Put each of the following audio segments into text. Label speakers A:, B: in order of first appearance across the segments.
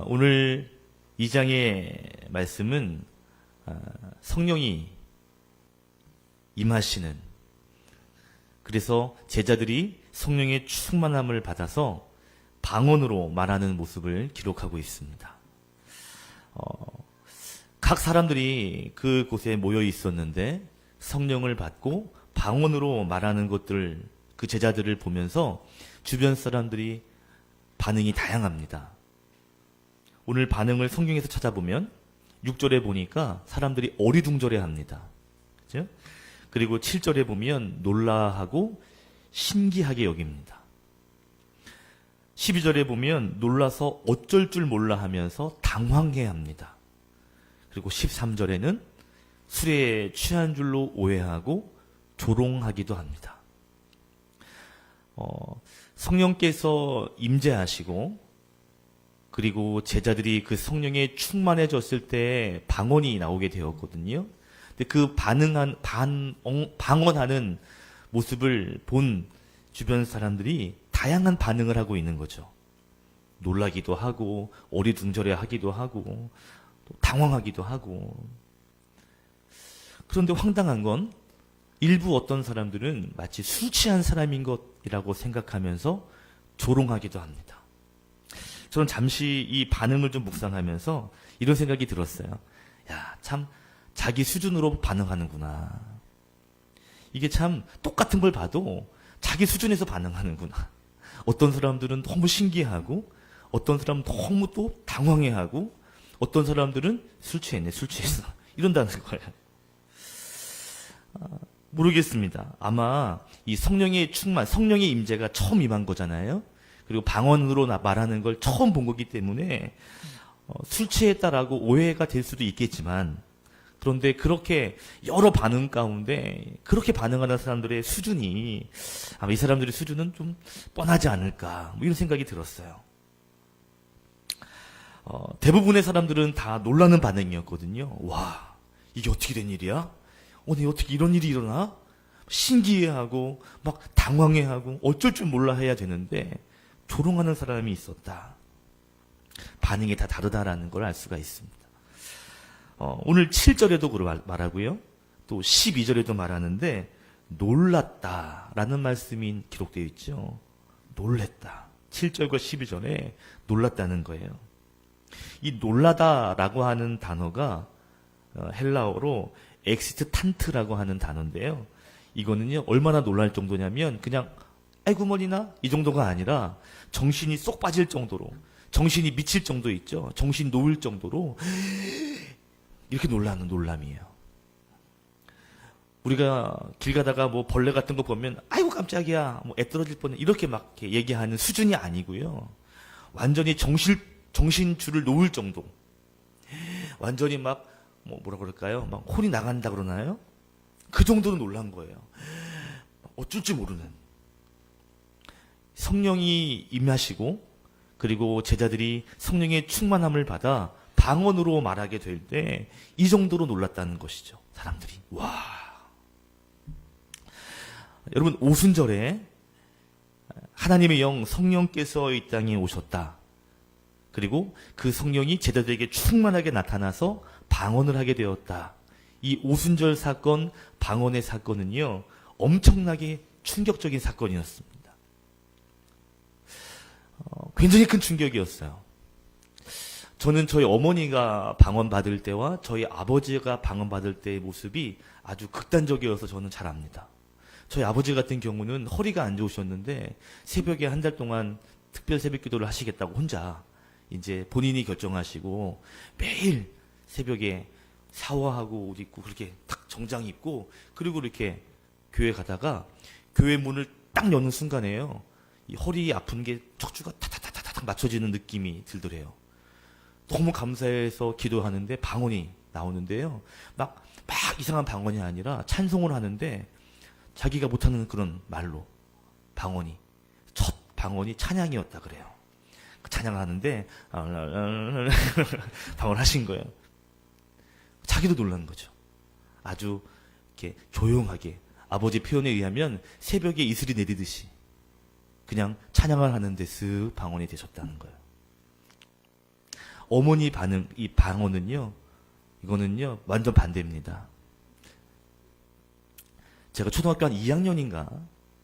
A: 오늘 2장의 말씀은 성령이 임하시는, 그래서 제자들이 성령의 충만함을 받아서 방언으로 말하는 모습을 기록하고 있습니다. 각 사람들이 그곳에 모여 있었는데 성령을 받고 방언으로 말하는 것들, 그 제자들을 보면서 주변 사람들이 반응이 다양합니다. 오늘 반응을 성경에서 찾아보면 6절에 보니까 사람들이 어리둥절해 합니다. 그죠? 그리고 7절에 보면 놀라하고 신기하게 여깁니다. 12절에 보면 놀라서 어쩔 줄 몰라 하면서 당황해 합니다. 그리고 13절에는 술에 취한 줄로 오해하고 조롱하기도 합니다. 성령께서 임재하시고, 그리고 제자들이 그 성령에 충만해졌을 때 방언이 나오게 되었거든요. 근데 그 방언하는 모습을 본 주변 사람들이 다양한 반응을 하고 있는 거죠. 놀라기도 하고, 어리둥절해 하기도 하고, 또 당황하기도 하고. 그런데 황당한 건 일부 어떤 사람들은 마치 술 취한 사람인 것이라고 생각하면서 조롱하기도 합니다. 저는 잠시 이 반응을 좀 묵상하면서 이런 생각이 들었어요. 야, 참 자기 수준으로 반응하는구나. 이게 참 똑같은 걸 봐도 자기 수준에서 반응하는구나. 어떤 사람들은 너무 신기하고, 어떤 사람은 너무 또 당황해하고, 어떤 사람들은 술 취했네, 술 취했어, 이런다는 거예요. 모르겠습니다. 아마 이 성령의 충만, 성령의 임재가 처음 임한 거잖아요. 그리고 방언으로 말하는 걸 처음 본 거기 때문에 술 취했다라고 오해가 될 수도 있겠지만, 그런데 그렇게 여러 반응 가운데 그렇게 반응하는 사람들의 수준이, 아마 이 사람들의 수준은 좀 뻔하지 않을까, 뭐 이런 생각이 들었어요. 대부분의 사람들은 다 놀라는 반응이었거든요. 와, 이게 어떻게 된 일이야? 오늘 어떻게 이런 일이 일어나? 신기해하고 막 당황해하고 어쩔 줄 몰라 해야 되는데 조롱하는 사람이 있었다. 반응이 다 다르다라는 걸 알 수가 있습니다. 오늘 7절에도 말하고요. 또 12절에도 말하는데 놀랐다라는 말씀이 기록되어 있죠. 놀랬다. 7절과 12절에 놀랐다는 거예요. 이 놀라다라고 하는 단어가 헬라어로 엑시트탄트라고 하는 단어인데요. 이거는요, 얼마나 놀랄 정도냐면 그냥 아이고 머리나 이 정도가 아니라 정신이 쏙 빠질 정도로, 정신이 미칠 정도 있죠. 정신 놓을 정도로 이렇게 놀라는 놀람이에요. 우리가 길 가다가 뭐 벌레 같은 거 보면 아이고 깜짝이야, 뭐 애 떨어질 뻔해, 이렇게 막 이렇게 얘기하는 수준이 아니고요. 완전히 정신줄을 놓을 정도. 완전히 막 뭐라 그럴까요? 막 혼이 나간다 그러나요? 그 정도로 놀란 거예요. 어쩔 줄 모르는. 성령이 임하시고, 그리고 제자들이 성령의 충만함을 받아 방언으로 말하게 될 때 이 정도로 놀랐다는 것이죠. 사람들이. 와. 여러분, 오순절에 하나님의 영 성령께서 이 땅에 오셨다. 그리고 그 성령이 제자들에게 충만하게 나타나서 방언을 하게 되었다. 이 오순절 사건, 방언의 사건은요, 엄청나게 충격적인 사건이었습니다. 굉장히 큰 충격이었어요. 저는 저희 어머니가 방언 받을 때와 저희 아버지가 방언 받을 때의 모습이 아주 극단적이어서 저는 잘 압니다. 저희 아버지 같은 경우는 허리가 안 좋으셨는데 새벽에 한 달 동안 특별 새벽 기도를 하시겠다고 혼자 이제 본인이 결정하시고 매일 새벽에 샤워하고 옷 입고 그렇게 딱 정장 입고, 그리고 이렇게 교회 가다가 교회 문을 딱 여는 순간에요, 이 허리 아픈 게 척추가 타타타타타 맞춰지는 느낌이 들더래요. 너무 감사해서 기도하는데 방언이 나오는데요, 막 이상한 방언이 아니라 찬송을 하는데 자기가 못하는 그런 말로 방언이, 첫 방언이 찬양이었다 그래요. 찬양하는데 방언을 하신 거예요. 자기도 놀란 거죠. 아주 이렇게 조용하게, 아버지 표현에 의하면 새벽에 이슬이 내리듯이 그냥 찬양을 하는데 쓱 방언이 되셨다는 거예요. 어머니 반응, 이 방언은요, 이거는요, 완전 반대입니다. 제가 초등학교 한 2학년인가,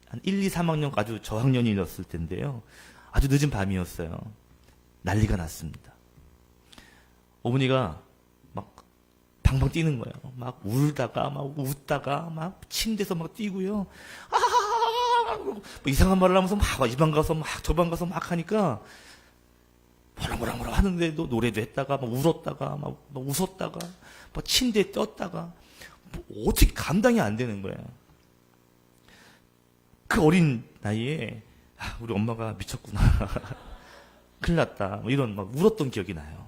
A: 한 1, 2, 3학년 아주 저학년이었을 텐데요. 아주 늦은 밤이었어요. 난리가 났습니다. 어머니가 막 방방 뛰는 거예요. 막 울다가, 막 웃다가, 막 침대에서 막 뛰고요. 뭐 이상한 말을 하면서 막 이 방 가서 막 저 방 가서 막 하니까 뭐라 하는데도 노래도 했다가 막 울었다가 막 웃었다가 막 침대에 떴다가 뭐 어떻게 감당이 안 되는 거예요. 그 어린 나이에 우리 엄마가 미쳤구나. 큰일 났다. 뭐 이런 막 울었던 기억이 나요.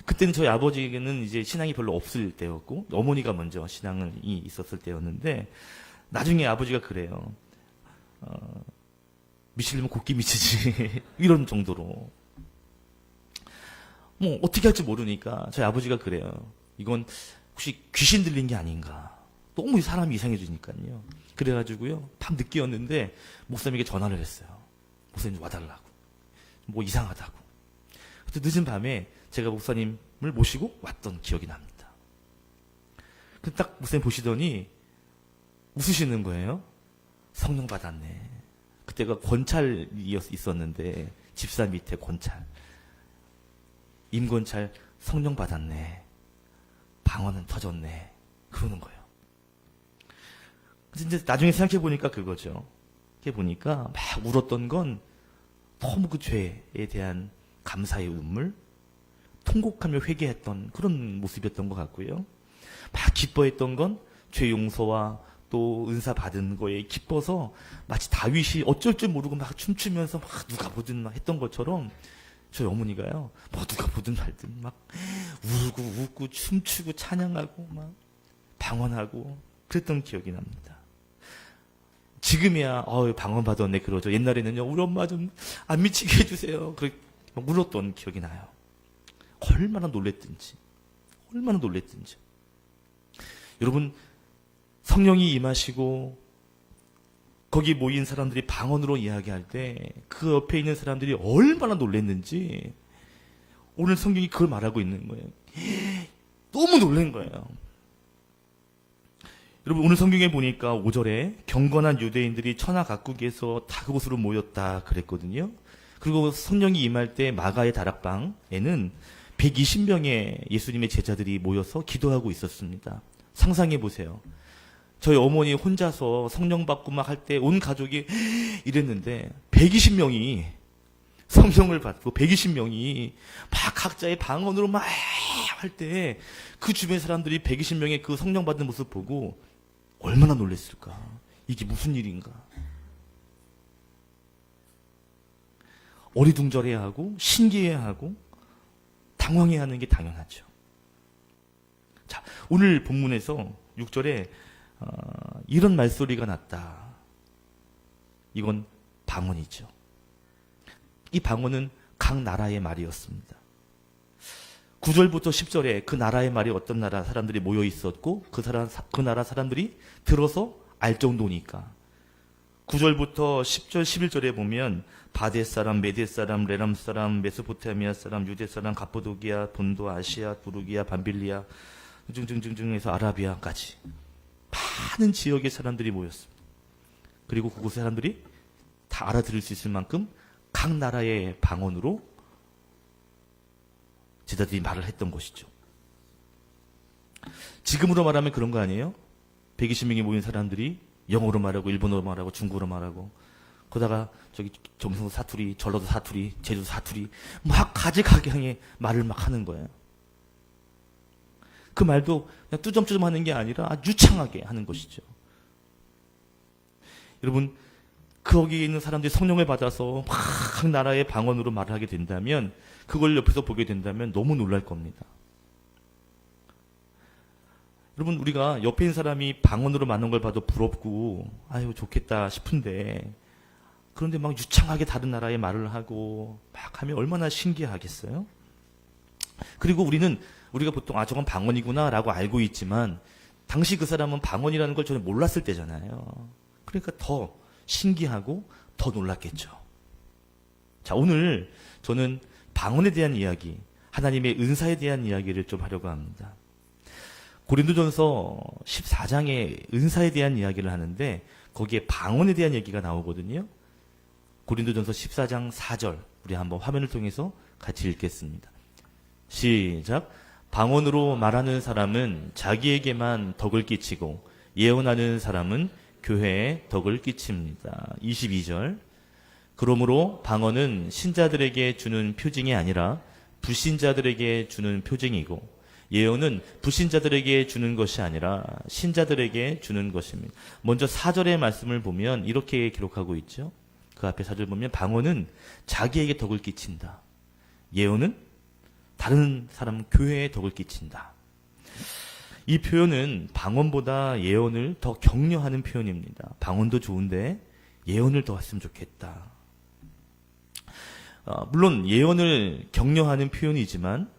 A: 그때는 저희 아버지는 이제 신앙이 별로 없을 때였고 어머니가 먼저 신앙이 있었을 때였는데 나중에 아버지가 그래요. 미치려면 곱게 미치지. 이런 정도로. 뭐 어떻게 할지 모르니까 저희 아버지가 그래요. 이건 혹시 귀신 들린 게 아닌가. 너무 사람이 이상해지니까요. 그래가지고요. 밤 늦게였는데 목사님에게 전화를 했어요. 목사님 와달라고. 뭐 이상하다고. 그때 늦은 밤에 제가 목사님을 모시고 왔던 기억이 납니다. 그 딱 목사님 보시더니 웃으시는 거예요. 성령 받았네. 그때가 권찰이 있었는데 집사 밑에 권찰. 임권찰 성령 받았네. 방언은 터졌네. 그러는 거예요. 그래서 이제 나중에 생각해 보니까 그거죠. 이렇게 보니까 막 울었던 건 너무 그 죄에 대한 감사의 눈물, 통곡하며 회개했던 그런 모습이었던 것 같고요. 막 기뻐했던 건 죄 용서와 또 은사 받은 거에 기뻐서 마치 다윗이 어쩔 줄 모르고 막 춤추면서 막 누가 보든 막 했던 것처럼 저희 어머니가요, 뭐 누가 보든 말든 막 울고 웃고 춤추고 찬양하고 막 방언하고 그랬던 기억이 납니다. 지금이야 방언 받았네 그러죠. 옛날에는요, 우리 엄마 좀 안 미치게 해주세요. 그렇게 막 울었던 기억이 나요. 얼마나 놀랬든지. 여러분, 성령이 임하시고 거기 모인 사람들이 방언으로 이야기할 때 그 옆에 있는 사람들이 얼마나 놀랬는지 오늘 성경이 그걸 말하고 있는 거예요. 너무 놀란 거예요. 여러분, 오늘 성경에 보니까 5절에 경건한 유대인들이 천하 각국에서 다 그곳으로 모였다 그랬거든요. 그리고 성령이 임할 때 마가의 다락방에는 120명의 예수님의 제자들이 모여서 기도하고 있었습니다. 상상해 보세요. 저희 어머니 혼자서 성령 받고 막 할 때 온 가족이 이랬는데 120명이 성령을 받고 120명이 막 각자의 방언으로 막 할 때 그 주변 사람들이 120명의 그 성령 받는 모습 보고 얼마나 놀랐을까? 이게 무슨 일인가? 어리둥절해하고 신기해하고 당황해하는 게 당연하죠. 자, 오늘 본문에서 6절에 이런 말소리가 났다. 이건 방언이죠. 이 방언은 각 나라의 말이었습니다. 9절부터 10절에 그 나라의 말이 어떤 나라 사람들이 모여 있었고 그 나라 사람들이 들어서 알 정도니까 9절부터 10절, 11절에 보면 바데 사람, 메데 사람, 레람 사람, 메소포타미아 사람, 유대 사람, 갑보도기아, 본도, 아시아, 부르기아, 밤빌리아 등등등등해서 아라비아까지 많은 지역의 사람들이 모였습니다. 그리고 그곳 사람들이 다 알아들을 수 있을 만큼 각 나라의 방언으로 제자들이 말을 했던 것이죠. 지금으로 말하면 그런 거 아니에요? 120명이 모인 사람들이 영어로 말하고 일본어로 말하고 중국어로 말하고 그러다가 저기 정성도 사투리, 전라도 사투리, 제주도 사투리 막 가지각양의 말을 막 하는 거예요. 그 말도 그냥 뚜점뚜점 하는 게 아니라 아주 유창하게 하는 것이죠. 여러분, 거기에 있는 사람들이 성령을 받아서 각 나라의 방언으로 말을 하게 된다면 그걸 옆에서 보게 된다면 너무 놀랄 겁니다. 여러분, 우리가 옆에 있는 사람이 방언으로 말하는 걸 봐도 부럽고 아유 좋겠다 싶은데 그런데 막 유창하게 다른 나라의 말을 하고 막 하면 얼마나 신기하겠어요? 그리고 우리가 보통 저건 방언이구나 라고 알고 있지만 당시 그 사람은 방언이라는 걸 전혀 몰랐을 때잖아요. 그러니까 더 신기하고 더 놀랐겠죠. 자, 오늘 저는 방언에 대한 이야기, 하나님의 은사에 대한 이야기를 좀 하려고 합니다. 고린도전서 14장에 은사에 대한 이야기를 하는데 거기에 방언에 대한 얘기가 나오거든요. 고린도전서 14장 4절 우리 한번 화면을 통해서 같이 읽겠습니다. 시작. 방언으로 말하는 사람은 자기에게만 덕을 끼치고 예언하는 사람은 교회에 덕을 끼칩니다. 22절. 그러므로 방언은 신자들에게 주는 표징이 아니라 불신자들에게 주는 표징이고 예언은 불신자들에게 주는 것이 아니라 신자들에게 주는 것입니다. 먼저 4절의 말씀을 보면 이렇게 기록하고 있죠. 그 앞에 4절 보면 방언은 자기에게 덕을 끼친다. 예언은 다른 사람 교회에 덕을 끼친다. 이 표현은 방언보다 예언을 더 격려하는 표현입니다. 방언도 좋은데 예언을 더 했으면 좋겠다. 물론 예언을 격려하는 표현이지만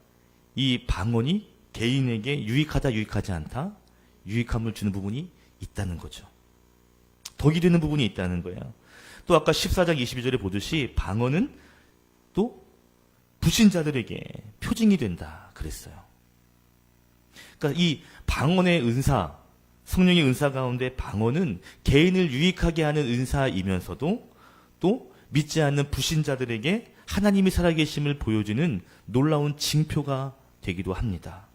A: 이 방언이 개인에게 유익하다 유익하지 않다 유익함을 주는 부분이 있다는 거죠. 덕이 되는 부분이 있다는 거예요. 또 아까 14장 22절에 보듯이 방언은 또 불신자들에게 표징이 된다 그랬어요. 그러니까 이 방언의 은사, 성령의 은사 가운데 방언은 개인을 유익하게 하는 은사이면서도 또 믿지 않는 불신자들에게 하나님이 살아계심을 보여주는 놀라운 징표가 되기도 합니다.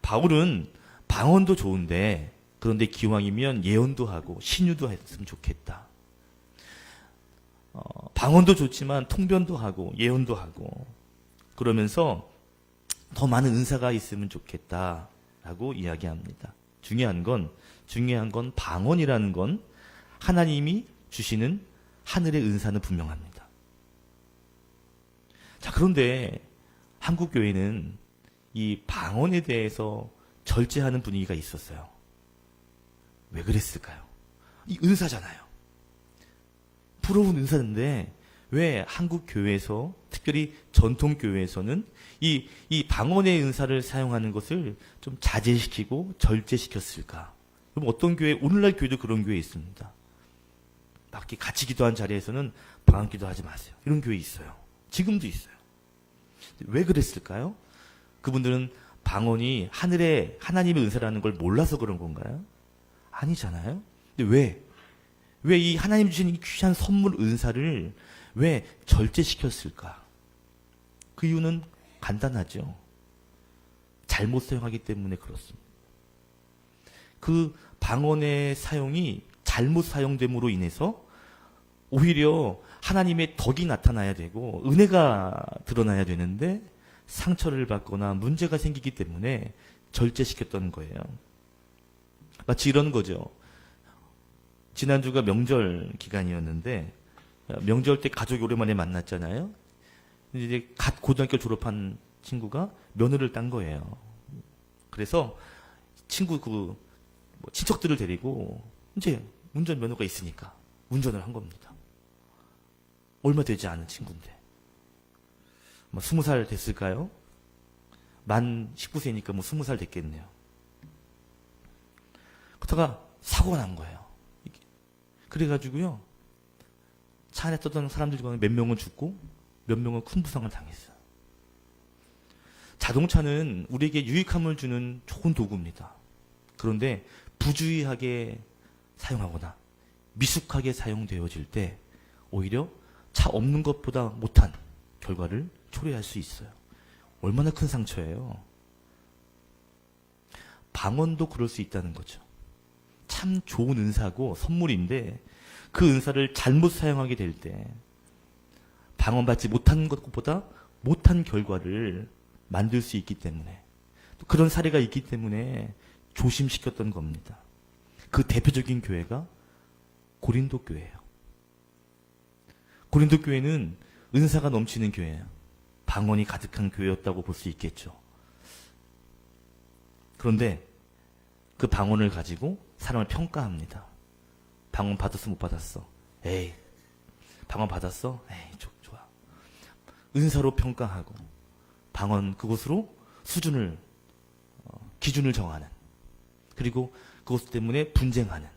A: 바울은 방언도 좋은데 그런데 기왕이면 예언도 하고 신유도 했으면 좋겠다. 방언도 좋지만 통변도 하고 예언도 하고 그러면서 더 많은 은사가 있으면 좋겠다라고 이야기합니다. 중요한 건 방언이라는 건 하나님이 주시는 하늘의 은사는 분명합니다. 자, 그런데 한국 교회는 이 방언에 대해서 절제하는 분위기가 있었어요. 왜 그랬을까요? 이 은사잖아요. 부러운 은사인데 왜 한국 교회에서 특별히 전통 교회에서는 이 방언의 은사를 사용하는 것을 좀 자제시키고 절제시켰을까? 그럼 어떤 교회, 오늘날 교회도 그런 교회 있습니다. 막 이렇게 같이 기도한 자리에서는 방언 기도하지 마세요. 이런 교회 있어요. 지금도 있어요. 왜 그랬을까요? 그분들은 방언이 하나님의 은사라는 걸 몰라서 그런 건가요? 아니잖아요. 근데 왜 이 하나님 주신 이 귀한 선물 은사를 왜 절제시켰을까? 그 이유는 간단하죠. 잘못 사용하기 때문에 그렇습니다. 그 방언의 사용이 잘못 사용됨으로 인해서 오히려 하나님의 덕이 나타나야 되고 은혜가 드러나야 되는데 상처를 받거나 문제가 생기기 때문에 절제시켰던 거예요. 마치 이런 거죠. 지난주가 명절 기간이었는데 명절 때 가족이 오랜만에 만났잖아요. 이제 갓 고등학교 졸업한 친구가 면허를 딴 거예요. 그래서 친구 친척들을 데리고 이제 운전 면허가 있으니까 운전을 한 겁니다. 얼마 되지 않은 친구인데. 20살 됐을까요? 만 19세니까 20살 됐겠네요. 그러다가 사고가 난 거예요. 그래가지고요. 차 안에 떠던 사람들 중에 몇 명은 죽고 몇 명은 큰 부상을 당했어요. 자동차는 우리에게 유익함을 주는 좋은 도구입니다. 그런데 부주의하게 사용하거나 미숙하게 사용되어질 때 오히려 차 없는 것보다 못한 결과를 초래할 수 있어요. 얼마나 큰 상처예요. 방언도 그럴 수 있다는 거죠. 참 좋은 은사고 선물인데 그 은사를 잘못 사용하게 될 때 방언받지 못한 것보다 못한 결과를 만들 수 있기 때문에 또 그런 사례가 있기 때문에 조심시켰던 겁니다. 그 대표적인 교회가 고린도 교회예요. 고린도 교회는 은사가 넘치는 교회예요. 방언이 가득한 교회였다고 볼 수 있겠죠. 그런데 그 방언을 가지고 사람을 평가합니다. 방언 받았어 못 받았어? 에이, 방언 받았어? 에이, 좋아. 은사로 평가하고 방언 그것으로 수준을 기준을 정하는 그리고 그것 때문에 분쟁하는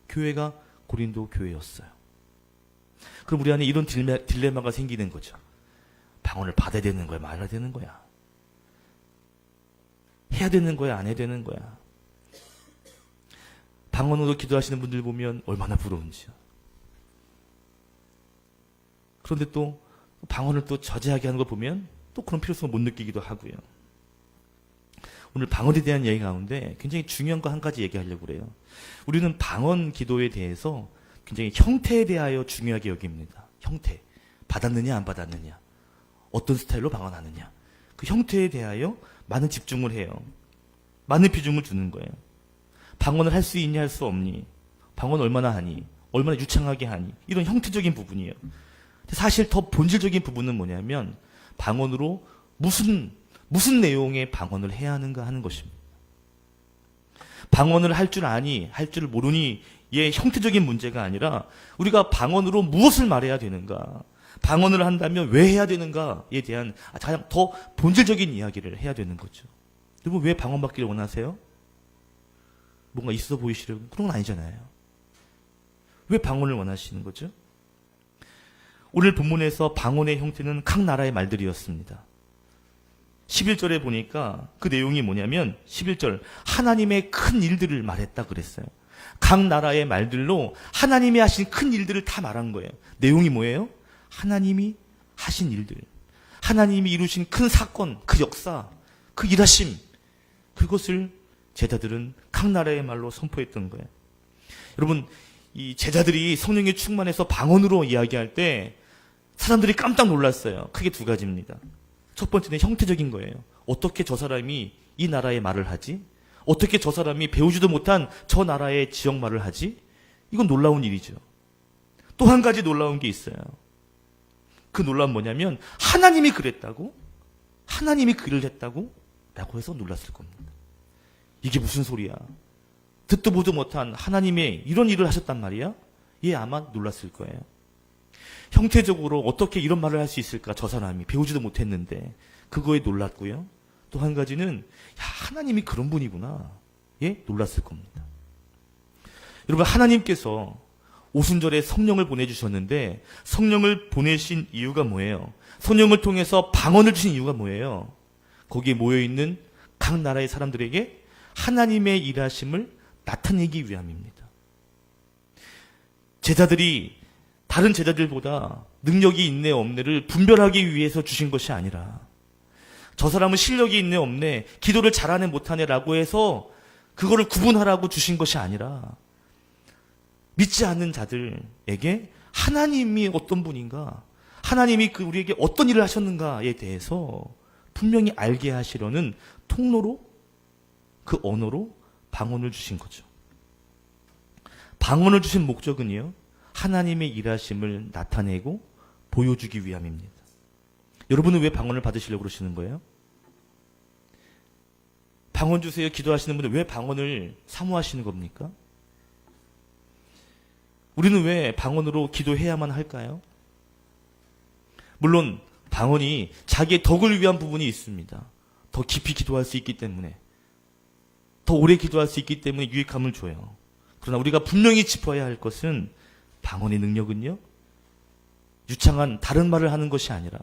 A: 교회가 고린도 교회였어요. 그럼 우리 안에 이런 딜레마가 생기는 거죠. 방언을 받아야 되는 거야, 말아야 되는 거야? 해야 되는 거야, 안 해야 되는 거야? 방언으로 기도하시는 분들 보면 얼마나 부러운지요. 그런데 또 방언을 또 저지하게 하는 걸 보면 또 그런 필요성을 못 느끼기도 하고요. 오늘 방언에 대한 얘기 가운데 굉장히 중요한 거 한 가지 얘기하려고 그래요. 우리는 방언 기도에 대해서 굉장히 형태에 대하여 중요하게 여깁니다. 형태. 받았느냐 안 받았느냐. 어떤 스타일로 방언하느냐. 그 형태에 대하여 많은 집중을 해요. 많은 비중을 주는 거예요. 방언을 할 수 있냐 할 수 없니. 방언 얼마나 하니. 얼마나 유창하게 하니. 이런 형태적인 부분이에요. 사실 더 본질적인 부분은 뭐냐면 방언으로 무슨 내용의 방언을 해야 하는가 하는 것입니다. 방언을 할 줄 아니, 할 줄 모르니 의 형태적인 문제가 아니라 우리가 방언으로 무엇을 말해야 되는가, 방언을 한다면 왜 해야 되는가에 대한 가장 더 본질적인 이야기를 해야 되는 거죠. 여러분 왜 방언 받기를 원하세요? 뭔가 있어 보이시려고? 그런 건 아니잖아요. 왜 방언을 원하시는 거죠? 오늘 본문에서 방언의 형태는 각 나라의 말들이었습니다. 11절에 보니까 그 내용이 뭐냐면 11절 하나님의 큰 일들을 말했다 그랬어요. 각 나라의 말들로 하나님이 하신 큰 일들을 다 말한 거예요. 내용이 뭐예요? 하나님이 하신 일들, 하나님이 이루신 큰 사건, 그 역사, 그 일하심, 그것을 제자들은 각 나라의 말로 선포했던 거예요. 여러분, 이 제자들이 성령에 충만해서 방언으로 이야기할 때 사람들이 깜짝 놀랐어요. 크게 두 가지입니다. 첫 번째는 형태적인 거예요. 어떻게 저 사람이 이 나라의 말을 하지? 어떻게 저 사람이 배우지도 못한 저 나라의 지역 말을 하지? 이건 놀라운 일이죠. 또 한 가지 놀라운 게 있어요. 그 놀라운 뭐냐면 하나님이 그랬다고? 하나님이 그 일을 했다고? 라고 해서 놀랐을 겁니다. 이게 무슨 소리야? 듣도 보도 못한 하나님의 이런 일을 하셨단 말이야? 예, 아마 놀랐을 거예요. 형태적으로 어떻게 이런 말을 할 수 있을까? 저 사람이 배우지도 못했는데 그거에 놀랐고요. 또 한 가지는 야, 하나님이 그런 분이구나. 예, 놀랐을 겁니다. 여러분, 하나님께서 오순절에 성령을 보내주셨는데 성령을 보내신 이유가 뭐예요? 성령을 통해서 방언을 주신 이유가 뭐예요? 거기에 모여있는 각 나라의 사람들에게 하나님의 일하심을 나타내기 위함입니다. 제자들이 다른 제자들보다 능력이 있네 없네를 분별하기 위해서 주신 것이 아니라 저 사람은 실력이 있네 없네, 기도를 잘하네 못하네 라고 해서 그거를 구분하라고 주신 것이 아니라 믿지 않는 자들에게 하나님이 어떤 분인가, 하나님이 우리에게 어떤 일을 하셨는가에 대해서 분명히 알게 하시려는 통로로, 그 언어로 방언을 주신 거죠. 방언을 주신 목적은요, 하나님의 일하심을 나타내고 보여주기 위함입니다. 여러분은 왜 방언을 받으시려고 그러시는 거예요? 방언 주세요 기도하시는 분들 왜 방언을 사모하시는 겁니까? 우리는 왜 방언으로 기도해야만 할까요? 물론 방언이 자기의 덕을 위한 부분이 있습니다. 더 깊이 기도할 수 있기 때문에, 더 오래 기도할 수 있기 때문에 유익함을 줘요. 그러나 우리가 분명히 짚어야 할 것은 방언의 능력은요, 유창한 다른 말을 하는 것이 아니라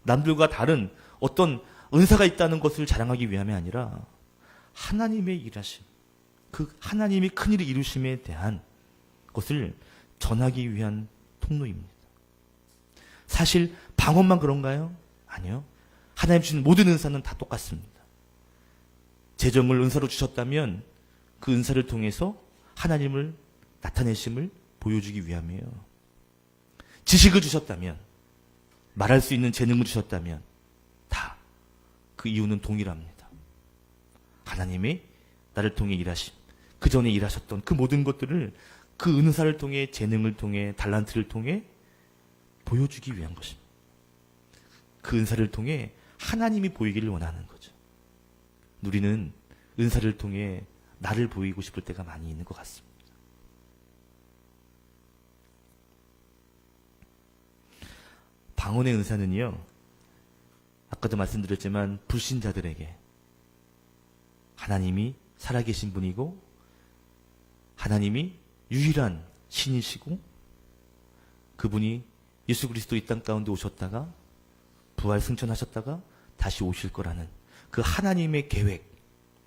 A: 남들과 다른 어떤 은사가 있다는 것을 자랑하기 위함이 아니라 하나님의 일하심, 그 하나님이 큰일을 이루심에 대한 것을 전하기 위한 통로입니다. 사실 방언만 그런가요? 아니요. 하나님 주신 모든 은사는 다 똑같습니다. 재정을 은사로 주셨다면 그 은사를 통해서 하나님을 나타내심을 보여주기 위함이에요. 지식을 주셨다면, 말할 수 있는 재능을 주셨다면 다 그 이유는 동일합니다. 하나님이 나를 통해 일하심, 그 전에 일하셨던 그 모든 것들을 그 은사를 통해, 재능을 통해, 달란트를 통해 보여주기 위한 것입니다. 그 은사를 통해 하나님이 보이기를 원하는 거죠. 우리는 은사를 통해 나를 보이고 싶을 때가 많이 있는 것 같습니다. 방언의 은사는요, 아까도 말씀드렸지만 불신자들에게 하나님이 살아계신 분이고 하나님이 유일한 신이시고 그분이 예수 그리스도 이 땅 가운데 오셨다가 부활 승천하셨다가 다시 오실 거라는 그 하나님의 계획,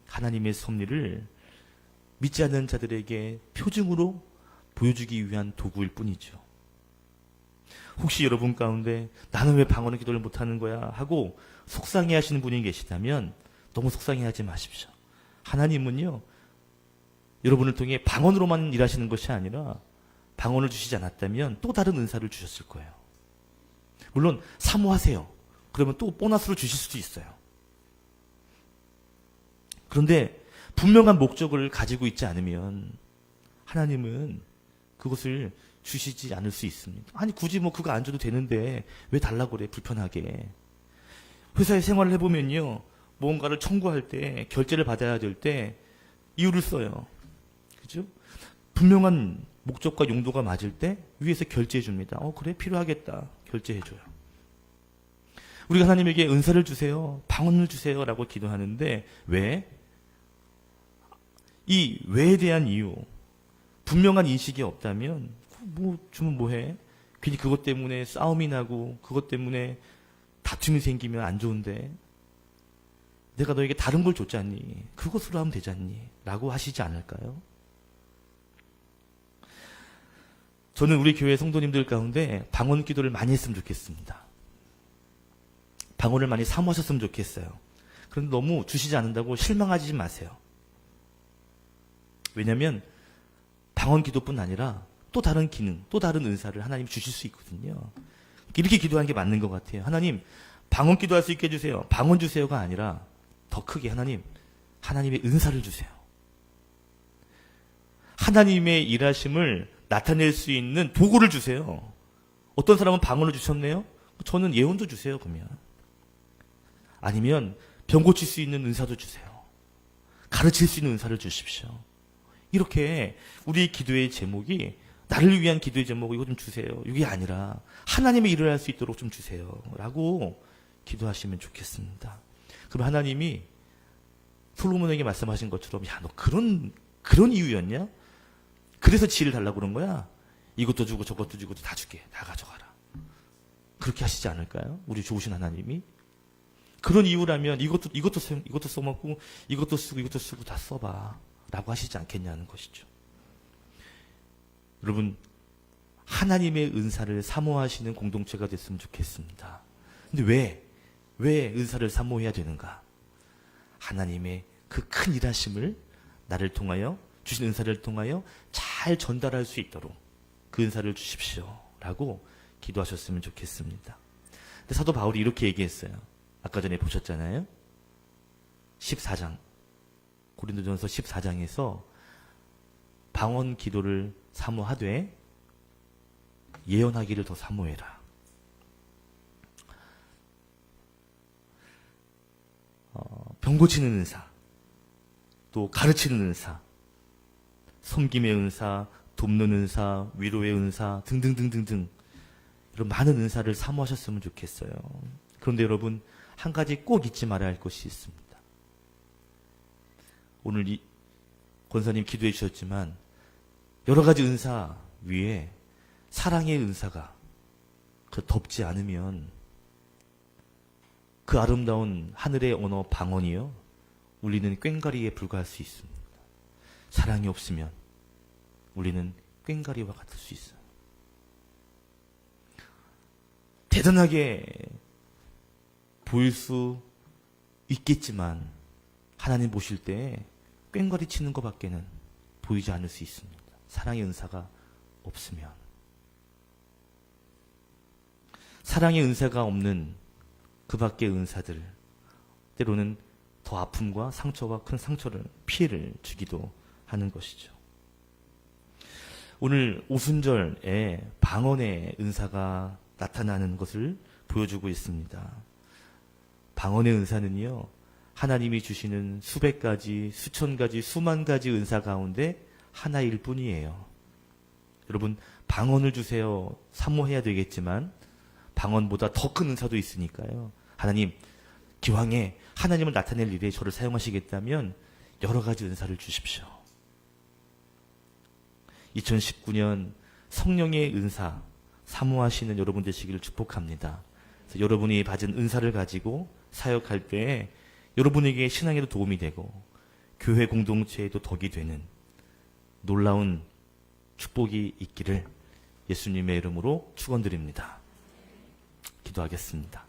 A: 하나님의 섭리를 믿지 않는 자들에게 표징으로 보여주기 위한 도구일 뿐이죠. 혹시 여러분 가운데 나는 왜 방언의 기도를 못하는 거야 하고 속상해하시는 분이 계시다면 너무 속상해하지 마십시오. 하나님은요, 여러분을 통해 방언으로만 일하시는 것이 아니라 방언을 주시지 않았다면 또 다른 은사를 주셨을 거예요. 물론 사모하세요. 그러면 또 보너스로 주실 수도 있어요. 그런데 분명한 목적을 가지고 있지 않으면 하나님은 그것을 주시지 않을 수 있습니다. 아니 굳이 뭐 그거 안 줘도 되는데 왜 달라고 그래, 불편하게. 회사에 생활을 해보면요, 뭔가를 청구할 때, 결제를 받아야 될 때 이유를 써요. 그죠? 분명한 목적과 용도가 맞을 때 위에서 결제해 줍니다. 그래, 필요하겠다. 결제해줘요. 우리가 하나님에게 은사를 주세요, 방언을 주세요 라고 기도하는데 왜? 이 왜에 대한 이유, 분명한 인식이 없다면 뭐 주면 뭐해? 괜히 그것 때문에 싸움이 나고 그것 때문에 다툼이 생기면 안 좋은데 내가 너에게 다른 걸 줬잖니, 그것으로 하면 되잖니 라고 하시지 않을까요? 저는 우리 교회 성도님들 가운데 방언 기도를 많이 했으면 좋겠습니다. 방언을 많이 사모하셨으면 좋겠어요. 그런데 너무 주시지 않는다고 실망하지 마세요. 왜냐하면 방언 기도뿐 아니라 또 다른 기능, 또 다른 은사를 하나님 주실 수 있거든요. 이렇게 기도하는 게 맞는 것 같아요. 하나님, 방언 기도할 수 있게 해주세요. 방언 주세요가 아니라 더 크게 하나님의 은사를 주세요. 하나님의 일하심을 나타낼 수 있는 도구를 주세요. 어떤 사람은 방언을 주셨네요? 저는 예언도 주세요, 그러면. 아니면 병 고칠 수 있는 은사도 주세요. 가르칠 수 있는 은사를 주십시오. 이렇게 우리 기도의 제목이 나를 위한 기도의 제목 이거 좀 주세요, 이게 아니라 하나님의 일을 할 수 있도록 좀 주세요 라고 기도하시면 좋겠습니다. 그럼 하나님이 솔로몬에게 말씀하신 것처럼, 야, 너 그런 이유였냐? 그래서 지혜를 달라고 그런 거야? 이것도 주고 저것도 주고 다 줄게, 다 가져가라. 그렇게 하시지 않을까요? 우리 좋으신 하나님이. 그런 이유라면 이것도 써먹고 이것도 쓰고 다 써봐 라고 하시지 않겠냐는 것이죠. 여러분, 하나님의 은사를 사모하시는 공동체가 됐으면 좋겠습니다. 근데 왜 은사를 사모해야 되는가? 하나님의 그 큰 일하심을 나를 통하여, 주신 은사를 통하여 잘 전달할 수 있도록 그 은사를 주십시오 라고 기도하셨으면 좋겠습니다. 근데 사도 바울이 이렇게 얘기했어요. 아까 전에 보셨잖아요. 14장, 고린도전서 14장에서 방언 기도를 사모하되 예언하기를 더 사모해라. 병 고치는 은사, 또 가르치는 은사, 섬김의 은사, 돕는 은사, 위로의 은사 등등등등등 이런 많은 은사를 사모하셨으면 좋겠어요. 그런데 여러분, 한 가지 꼭 잊지 말아야 할 것이 있습니다. 오늘 이 권사님 기도해 주셨지만 여러 가지 은사 위에 사랑의 은사가 덮지 않으면 그 아름다운 하늘의 언어 방언이요, 우리는 꽹과리에 불과할 수 있습니다. 사랑이 없으면 우리는 꽹과리와 같을 수 있어요. 대단하게 보일 수 있겠지만 하나님 보실 때 꽹과리 치는 것밖에는 보이지 않을 수 있습니다. 사랑의 은사가 없으면. 사랑의 은사가 없는 그 밖의 은사들, 때로는 더 아픔과 상처와 큰 피해를 주기도 하는 것이죠. 오늘 오순절에 방언의 은사가 나타나는 것을 보여주고 있습니다. 방언의 은사는요, 하나님이 주시는 수백 가지, 수천 가지, 수만 가지 은사 가운데 하나일 뿐이에요. 여러분, 방언을 주세요 사모해야 되겠지만 방언보다 더 큰 은사도 있으니까요. 하나님, 기왕에 하나님을 나타낼 일에 저를 사용하시겠다면 여러 가지 은사를 주십시오. 2019년 성령의 은사 사모하시는 여러분 되시기를 축복합니다. 그래서 여러분이 받은 은사를 가지고 사역할 때 여러분에게 신앙에도 도움이 되고 교회 공동체에도 덕이 되는 놀라운 축복이 있기를 예수님의 이름으로 축원드립니다. 기도하겠습니다.